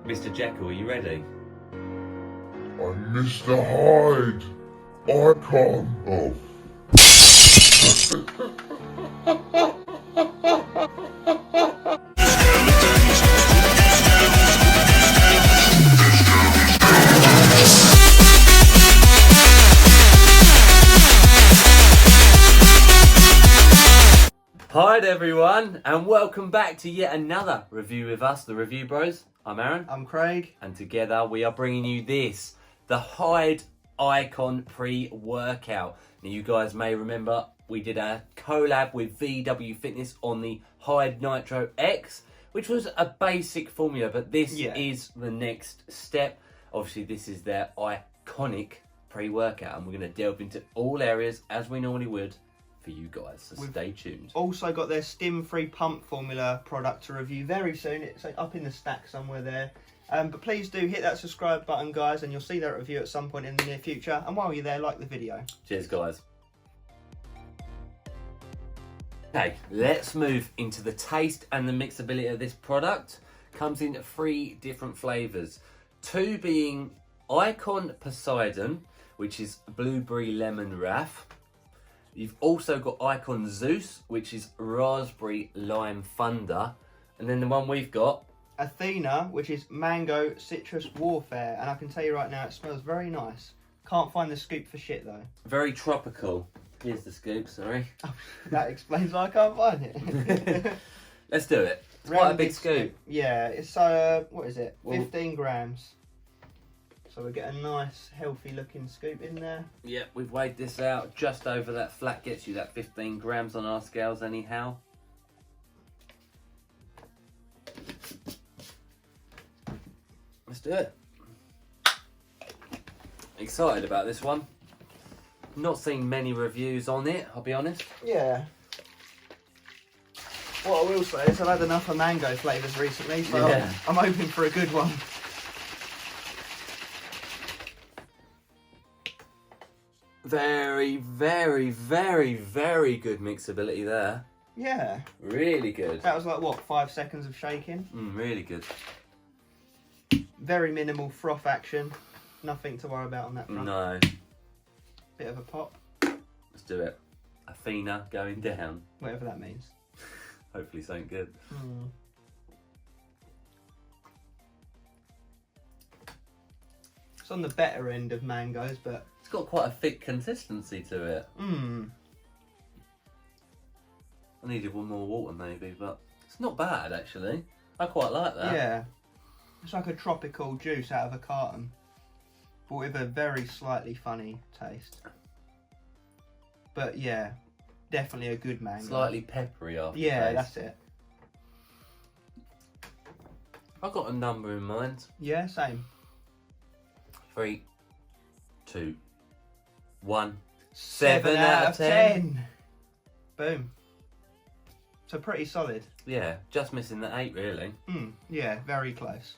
Mr. Jekyll, are you ready? I'm Mr. Hyde. Icon. Oh. Hi everyone, and welcome back to yet another review with us, the Review Bros. I'm Aaron. I'm Craig. And together we are bringing you this, the HYDE Icon pre-workout. Now you guys may remember we did a collab with VW Fitness on the HYDE Nitro X, which was a basic formula, but this is the next step. Obviously this is their iconic pre-workout, and we're going to delve into all areas as we normally would for you guys, so stay tuned. Also got their stim-free pump formula product to review very soon. It's up in the stack somewhere there. But please do hit that subscribe button, guys, and you'll see that review at some point in the near future. And while you're there, like the video. Cheers, guys. Okay, let's move into the taste and the mixability of this product. Comes in 3 different flavours. 2 being Icon Poseidon, which is blueberry lemon wrath. You've also got Icon Zeus, which is raspberry lime thunder. And then the one we've got, Athena, which is mango citrus warfare. And I can tell you right now, it smells very nice. Can't find the scoop for shit, though. very tropical. Here's the scoop, sorry. That explains why I can't find it. Let's do it. It's quite a big scoop. Yeah, it's, what is it? 15 grams. So we get a nice, healthy looking scoop in there. Yeah, we've weighed this out. Just over that flat gets you that 15 grams on our scales anyhow. Let's do it. Excited about this one. Not seen many reviews on it, I'll be honest. Yeah. What I will say is I've had enough of mango flavours recently, so I'm hoping for a good one. Very, very, very, very good mixability there. Yeah. Really good. That was like, what, 5 seconds of shaking? Really good. Very minimal froth action. Nothing to worry about on that front. No. Bit of a pop. Let's do it. Athena going down. Whatever that means. Hopefully something good. It's on the better end of mangoes, but... It's got quite a thick consistency to it. I needed one more water maybe, but it's not bad actually. I quite like that. Yeah. It's like a tropical juice out of a carton, but with a very slightly funny taste. But yeah, definitely a good mango. Slightly peppery after. Yeah, that's it. I've got a number in mind. Yeah, same. 3, 2, 1. 7 out of 10. Boom. So pretty solid. Yeah, just missing the 8 really. Yeah, very close.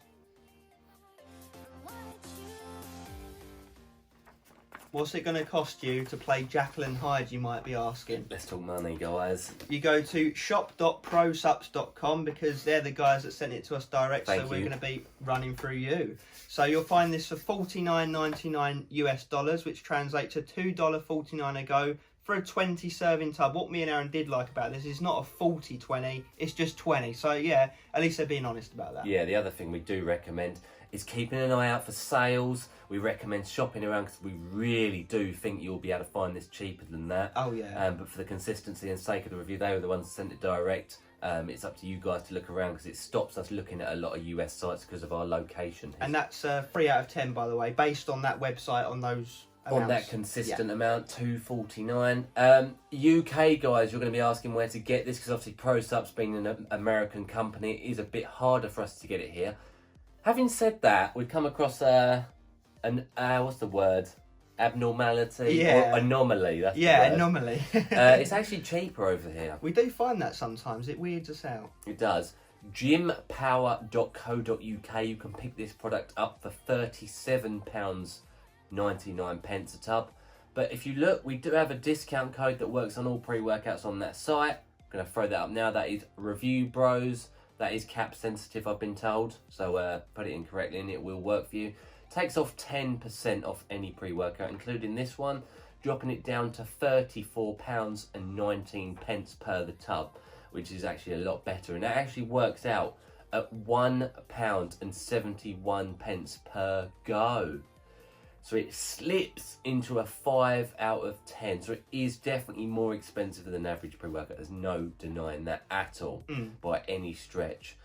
What's it going to cost you to play Jekyll and Hyde, you might be asking? Let's talk money, guys. You go to shop.prosupps.com because they're the guys that sent it to us direct, so we're going to be running through you. So you'll find this for $49.99 US, which translates to $2.49 a go for a 20 serving tub. What me and Aaron did like about this is not a 40-20, it's just 20. So yeah, at least they're being honest about that. Yeah, the other thing we do recommend is keeping an eye out for sales. We recommend shopping around because we really do think you'll be able to find this cheaper than that. Oh yeah. But for the consistency and sake of the review, they were the ones that sent it direct. It's up to you guys to look around because it stops us looking at a lot of US sites because of our location. And that's 3 out of 10, by the way, based on that website, on those amounts. On that consistent amount, $2.49. UK guys, you're going to be asking where to get this because obviously ProSupps being an American company, it is a bit harder for us to get it here. Having said that, we've come across what's the word? Abnormality or anomaly. That's the word. Anomaly. It's actually cheaper over here. We do find that sometimes. It weirds us out. It does. Gympower.co.uk. You can pick this product up for £37.99 a tub. But if you look, we do have a discount code that works on all pre-workouts on that site. I'm going to throw that up now. That is Review Bros. That is cap sensitive, I've been told. So put it in correctly and it will work for you. Takes off 10% off any pre-workout, including this one, dropping it down to £34.19 per the tub, which is actually a lot better. And it actually works out at £1.71 per go. So it slips into a 5 out of 10. So it is definitely more expensive than average pre-workout. There's no denying that at all by any stretch.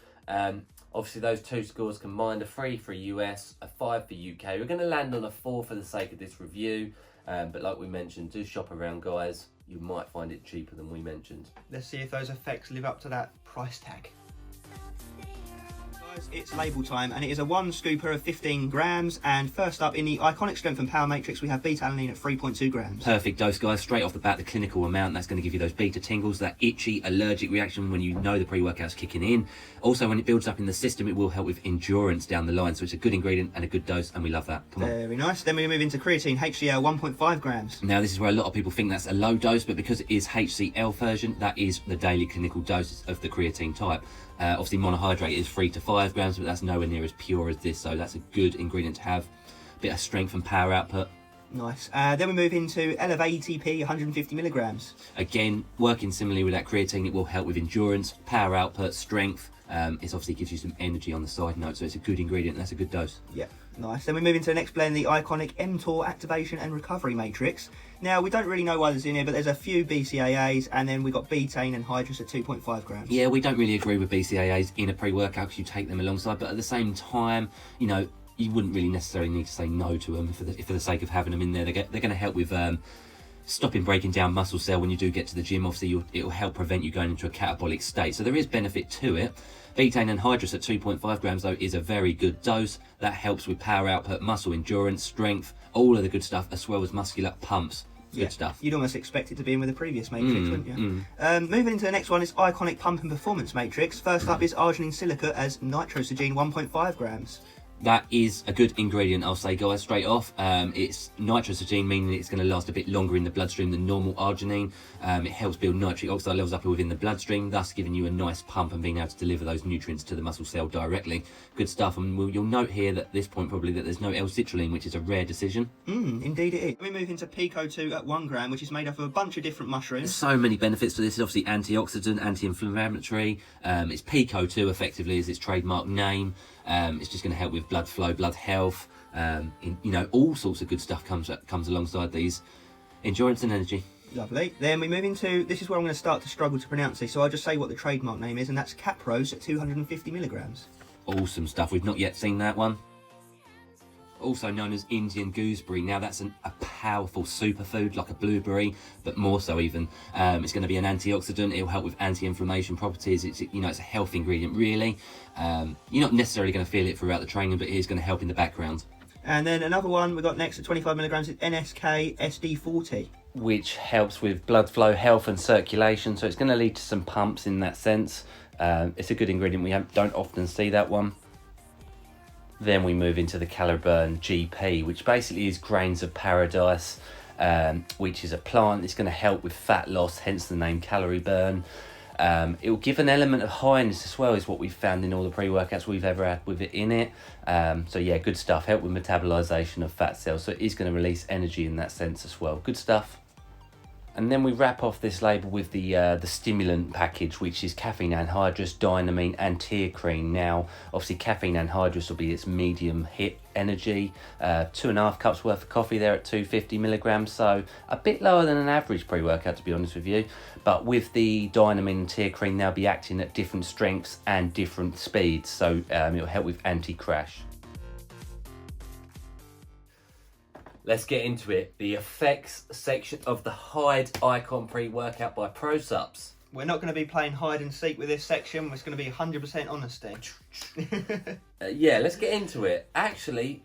Obviously those two scores combined, a 3 for US, a 5 for UK. We're going to land on a 4 for the sake of this review. But like we mentioned, do shop around, guys. You might find it cheaper than we mentioned. Let's see if those effects live up to that price tag. It's label time, and it is a 1 scooper of 15 grams. And first up in the iconic strength and power matrix, we have beta alanine at 3.2 grams. Perfect dose, guys. Straight off the bat, the clinical amount. That's going to give you those beta tingles, that itchy allergic reaction when you know the pre-workout's kicking in. Also, when it builds up in the system, it will help with endurance down the line. So it's a good ingredient and a good dose, and we love that. Come on. Very nice. Then we move into creatine, HCl 1.5 grams. Now, this is where a lot of people think that's a low dose, but because it is HCl version, that is the daily clinical dose of the creatine type. Obviously, monohydrate is 3 to 5 grams, but that's nowhere near as pure as this, so that's a good ingredient to have. Bit of strength and power output. Nice. Then we move into Elevate ATP, 150 milligrams. Again, working similarly with that creatine, it will help with endurance, power output, strength. It obviously gives you some energy on the side note, so it's a good ingredient. That's a good dose. Yeah, nice. Then we move into the next blend, the iconic mTOR activation and recovery matrix. Now, we don't really know why there's in here, but there's a few BCAAs, and then we got betaine and hydrous at 2.5 grams. Yeah, we don't really agree with BCAAs in a pre-workout because you take them alongside, but at the same time, you know, you wouldn't really necessarily need to say no to them for the sake of having them in there. They're going to help with stopping breaking down muscle cell when you do get to the gym. Obviously, it will help prevent you going into a catabolic state. So there is benefit to it. Betaine and hydrous at 2.5 grams, though, is a very good dose. That helps with power output, muscle endurance, strength, all of the good stuff, as well as muscular pumps. Good stuff. You'd almost expect it to be in with the previous matrix, wouldn't you? Moving into the next one is iconic pump and performance matrix. First up is arginine silicate as nitrosogene, 1.5 grams. That is a good ingredient, I'll say, guys, straight off. It's nitrosogene, meaning it's going to last a bit longer in the bloodstream than normal arginine. It helps build nitric oxide levels up within the bloodstream, thus giving you a nice pump and being able to deliver those nutrients to the muscle cell directly. Good stuff. And you'll note here that at this point probably that there's no L-citrulline, which is a rare decision. Indeed it is. We move into Pico 2 at 1 gram, which is made up of a bunch of different mushrooms. There's so many benefits to this. It's obviously antioxidant, anti-inflammatory. It's Pico 2 effectively is its trademark name. It's just going to help with blood flow, blood health, all sorts of good stuff comes alongside these. Endurance and energy. Lovely. Then we move into, this is where I'm going to start to struggle to pronounce these, so I'll just say what the trademark name is, and that's Capros at 250 milligrams. Awesome stuff. We've not yet seen that one. Also known as Indian gooseberry. Now that's a powerful superfood, like a blueberry, but more so even. It's going to be an antioxidant. It'll help with anti-inflammation properties. It's a health ingredient really. You're not necessarily going to feel it throughout the training, but it is going to help in the background. And then another one we got next at 25 milligrams is NSK SD40, which helps with blood flow, health, and circulation. So it's going to lead to some pumps in that sense. It's a good ingredient. We don't often see that one. Then we move into the Calorie Burn GP, which basically is grains of paradise, which is a plant. It's going to help with fat loss, hence the name Calorie Burn. It will give an element of highness as well, is what we've found in all the pre-workouts we've ever had with it in it. So yeah, good stuff. Help with metabolisation of fat cells. So it is going to release energy in that sense as well. Good stuff. And then we wrap off this label with the stimulant package, which is caffeine anhydrous, dynamine, and teocrine. Now, obviously, caffeine anhydrous will be its medium hit energy. 2.5 cups worth of coffee there at 250 milligrams, so a bit lower than an average pre-workout, to be honest with you. But with the dynamine and teocrine, they'll be acting at different strengths and different speeds, so it'll help with anti-crash. Let's get into it. The effects section of the HYDE Icon pre-workout by Supps. We're not going to be playing hide and seek with this section. It's going to be 100% honesty. Yeah, let's get into it. Actually,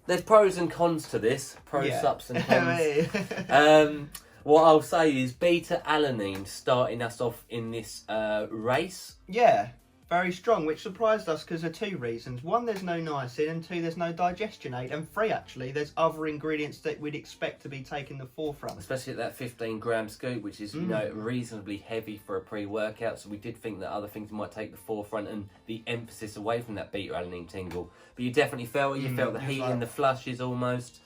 there's pros and cons to this. Supps and cons. What I'll say is beta alanine starting us off in this race. Yeah. very strong, which surprised us because of two reasons. One, there's no niacin, and two, there's no digestion aid, and three, actually, there's other ingredients that we'd expect to be taking the forefront. Especially at that 15-gram scoop, which is, you know, reasonably heavy for a pre-workout, so we did think that other things might take the forefront and the emphasis away from that beta-alanine tingle. But you definitely felt it, you felt the heat in the flushes almost.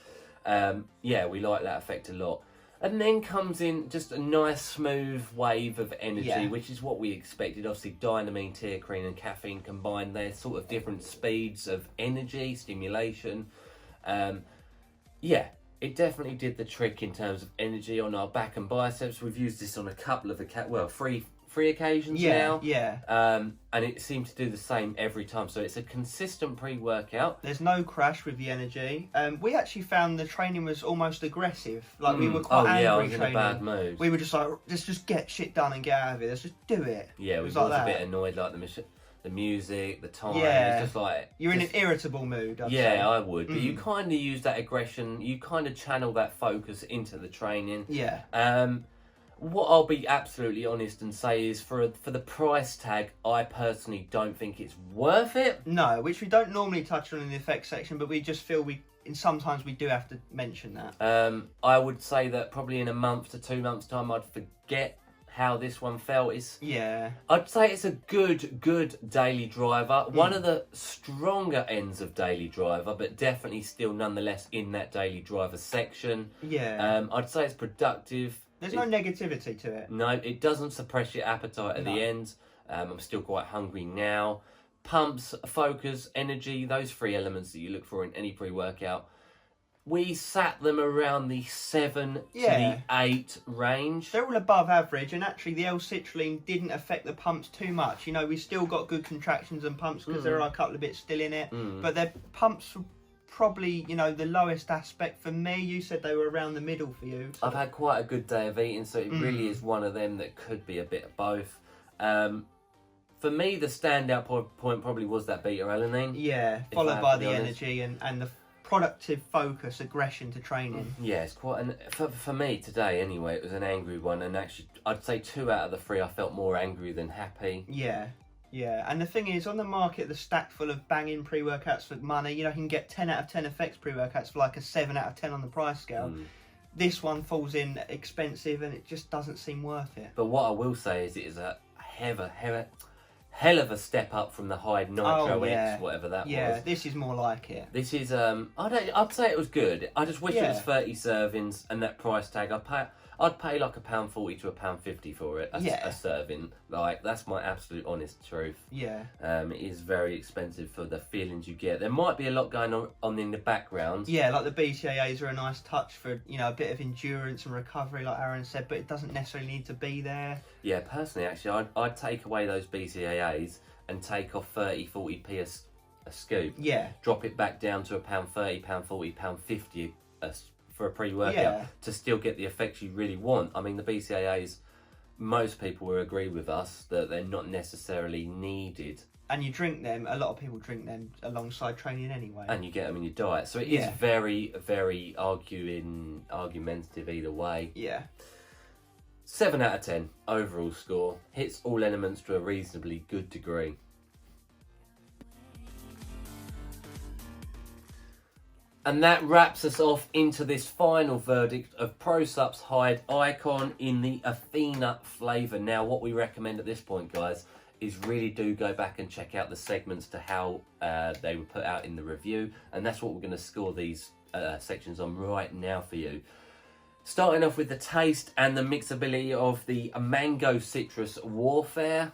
Yeah, we like that effect a lot. And then comes in just a nice smooth wave of energy, which is what we expected. Obviously, dynamine, teacrine and caffeine combined, they're sort of different speeds of energy, stimulation. Yeah, it definitely did the trick in terms of energy on our back and biceps. We've used this on a couple of, three occasions now. And it seemed to do the same every time. So it's a consistent pre-workout. There's no crash with the energy. We actually found the training was almost aggressive. Like we were quite angry I was training. in a bad mood. We were just like, let's just get shit done and get out of it. Let's just do it. Yeah, we was like a bit annoyed, like the music, the time. Yeah. It's just like you're in an irritable mood. I'd say. I would. But you kind of use that aggression. You kind of channel that focus into the training. Yeah. What I'll be absolutely honest and say is for the price tag, I personally don't think it's worth it. No, which we don't normally touch on in the effects section, but we just feel sometimes we do have to mention that. I would say that probably in a month to 2 months' time, I'd forget how this one felt. I'd say it's a good daily driver. One of the stronger ends of daily driver, but definitely still nonetheless in that daily driver section. Yeah. I'd say it's productive. There's no negativity to it. No, it doesn't suppress your appetite at the end. I'm still quite hungry now. Pumps, focus, energy, those three elements that you look for in any pre-workout. We sat them around the 7 to the 8 range. They're all above average, and actually the L-citrulline didn't affect the pumps too much. You know, we still got good contractions and pumps because there are a couple of bits still in it. But their pumps were probably, you know, the lowest aspect for me. You said they were around the middle for you. So. I've had quite a good day of eating, so it really is one of them that could be a bit of both. For me, the standout point probably was that beta-alanine. Yeah, followed by the energy and the productive focus, aggression to training. Yeah, it's quite for me today anyway, it was an angry one, and actually I'd say 2 out of the 3 I felt more angry than happy. Yeah, and the thing is, on the market, the stack full of banging pre-workouts for money. You know, you can get 10 out of 10 effects pre-workouts for like a 7 out of 10 on the price scale. This one falls in expensive, and it just doesn't seem worth it. But what I will say is it is a hell of a step up from the HYDE Nitro X, whatever that was. Yeah, this is more like it. This is, I'd say it was good. I just wish it was 30 servings and that price tag. I'd pay like £1.40 to £1.50 for it, a serving. Like, that's my absolute honest truth. Yeah. It is very expensive for the feelings you get. There might be a lot going on in the background. Yeah, like the BCAAs are a nice touch for, you know, a bit of endurance and recovery, like Aaron said, but it doesn't necessarily need to be there. Yeah, personally, actually, I'd take away those BCAAs and take off 30-40p a scoop. Yeah. Drop it back down to £1.30, £1.40, £1.50 for a pre-workout to still get the effects you really want. I mean, the BCAAs, most people will agree with us that they're not necessarily needed. And you drink them, a lot of people drink them alongside training anyway. And you get them in your diet. So it is very, very argumentative either way. Yeah. 7 out of 10 overall score. Hits all elements to a reasonably good degree. And that wraps us off into this final verdict of Supps HYDE Icon in the Athena flavour. Now, what we recommend at this point, guys, is really do go back and check out the segments to how they were put out in the review. And that's what we're going to score these sections on right now for you. Starting off with the taste and the mixability of the Mango Citrus Warfare.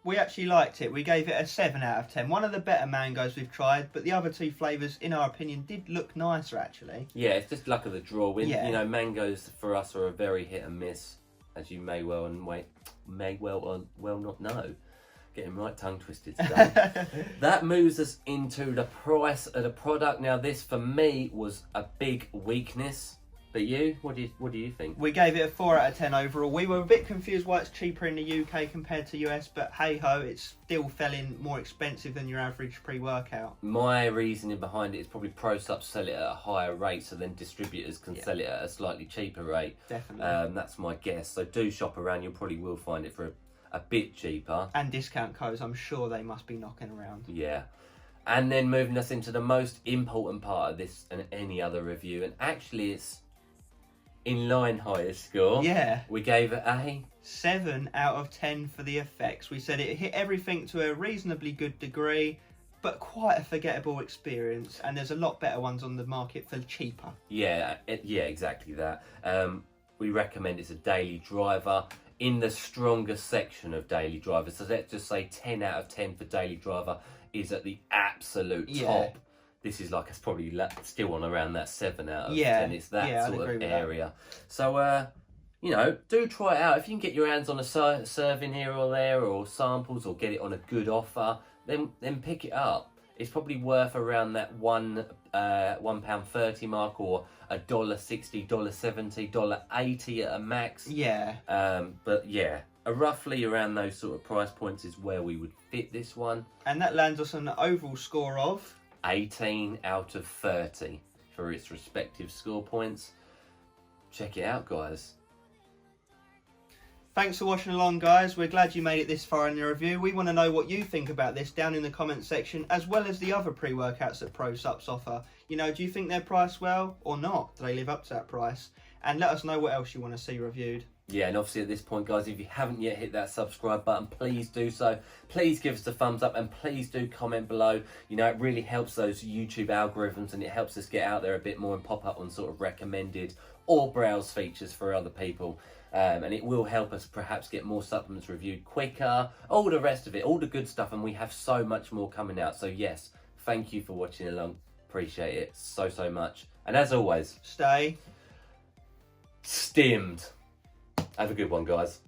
We actually liked it. We gave it a 7 out of 10. One of the better mangoes we've tried, but the other two flavours, in our opinion, did look nicer, actually. Yeah, it's just luck of the draw. You know, mangoes for us are a very hit and miss, as you may well not know. Getting right tongue twisted today. That moves us into the price of the product. Now, this for me was a big weakness. But you, what do you think? We gave it a 4 out of 10 overall. We were a bit confused why it's cheaper in the UK compared to US, but hey ho, it still fell in more expensive than your average pre-workout. My reasoning behind it is probably Supps sell it at a higher rate, so then distributors can sell it at a slightly cheaper rate. Definitely. That's my guess. So do shop around. You probably will find it for a bit cheaper. And discount codes, I'm sure they must be knocking around. Yeah. And then moving us into the most important part of this and any other review, and actually it's inline highest score. Yeah. We gave it a 7 out of 10 for the effects. We said it hit everything to a reasonably good degree, but quite a forgettable experience. And there's a lot better ones on the market for cheaper. Yeah, exactly that. We recommend it's a daily driver in the strongest section of daily drivers. So let's just say 10 out of 10 for daily driver is at the absolute top. This is like, it's probably still on around that 7 out of 10. It's that sort of area. So, you know, do try it out. If you can get your hands on a serving here or there, or samples, or get it on a good offer, then pick it up. It's probably worth around that £1.30 mark, or $1.60, $1.70, $1.80 at a max. Yeah. But yeah, roughly around those sort of price points is where we would fit this one. And that lands us on an overall score of 18 out of 30 for its respective score points. Check it out, guys. Thanks for watching along, guys. We're glad you made it this far in the review. We want to know what you think about this down in the comments section, as well as the other pre-workouts that ProSupps offer. You know, do you think they're priced well or not? Do they live up to that price? And let us know what else you want to see reviewed. Yeah, and obviously at this point, guys, if you haven't yet hit that subscribe button, please do so. Please give us a thumbs up, and please do comment below. You know, it really helps those YouTube algorithms, and it helps us get out there a bit more and pop up on sort of recommended or browse features for other people. And it will help us perhaps get more supplements reviewed quicker, all the rest of it, all the good stuff, and we have so much more coming out. So yes, thank you for watching along. Appreciate it so much. And as always, stay stimmed. Have a good one, guys.